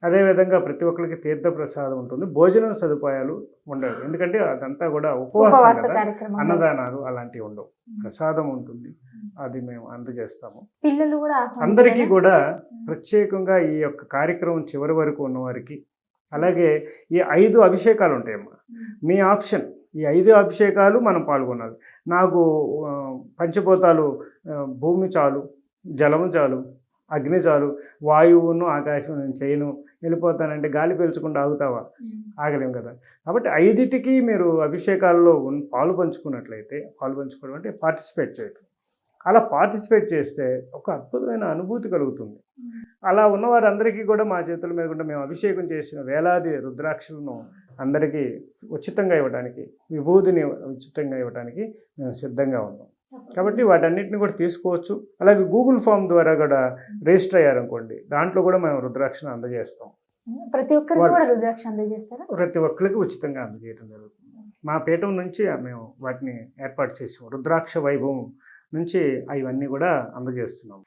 అదేవిధంగా ప్రతి ఒక్కరికి తీర్థ ప్రసాదం ఉంటుంది. భోజనం సదుపాయాలు ఉండవు. ఎందుకంటే అదంతా కూడా ఉపవాసం కదా, అన్నదానాలు అలాంటివి ఉండవు. ప్రసాదం ఉంటుంది, అది మేము అందజేస్తాము. పిల్లలు కూడా అందరికీ కూడా ప్రత్యేకంగా ఈ యొక్క కార్యక్రమం చివరి వరకు ఉన్నవారికి. అలాగే ఈ 5 అభిషేకాలు ఉంటాయమ్మా, మీ ఆప్షన్. ఈ 5 అభిషేకాలు మనం పాల్గొనాలి. నాకు పంచభూతాలు, భూమి చాలు, జలము చాలు, అగ్ని చాలు, వాయువును ఆకాశం నేను చేయను, వెళ్ళిపోతానంటే గాలి పీల్చకుండా ఆగుతావా? ఆగలేం కదా. కాబట్టి 5టికి మీరు అభిషేకాల్లో పాలు పంచుకున్నట్లయితే, పాలు పంచుకోవడం అంటే పార్టిసిపేట్ చేయటం, అలా పార్టిసిపేట్ చేస్తే ఒక అద్భుతమైన అనుభూతి కలుగుతుంది. అలా ఉన్నవారందరికీ కూడా మా చేతుల మీద కూడా మేము అభిషేకం చేసిన వేలాది రుద్రాక్షలను అందరికీ ఉచితంగా ఇవ్వడానికి, విభూతిని ఉచితంగా ఇవ్వడానికి మేము సిద్ధంగా ఉన్నాం. కాబట్టి వాటన్నిటిని కూడా తీసుకోవచ్చు. అలాగే గూగుల్ ఫామ్ ద్వారా కూడా రిజిస్టర్ అయ్యారనుకోండి, దాంట్లో కూడా మేము రుద్రాక్షను అందజేస్తాం. ప్రతి ఒక్కరికి కూడా రుద్రాక్ష అందజేస్తారా? ప్రతి ఒక్కరికి ఉచితంగా అందజేయడం జరుగుతుంది. మా పీఠం నుంచి మేము వాటిని ఏర్పాటు చేసాం. రుద్రాక్ష వైభవం నుంచి అవన్నీ కూడా అందజేస్తున్నాం.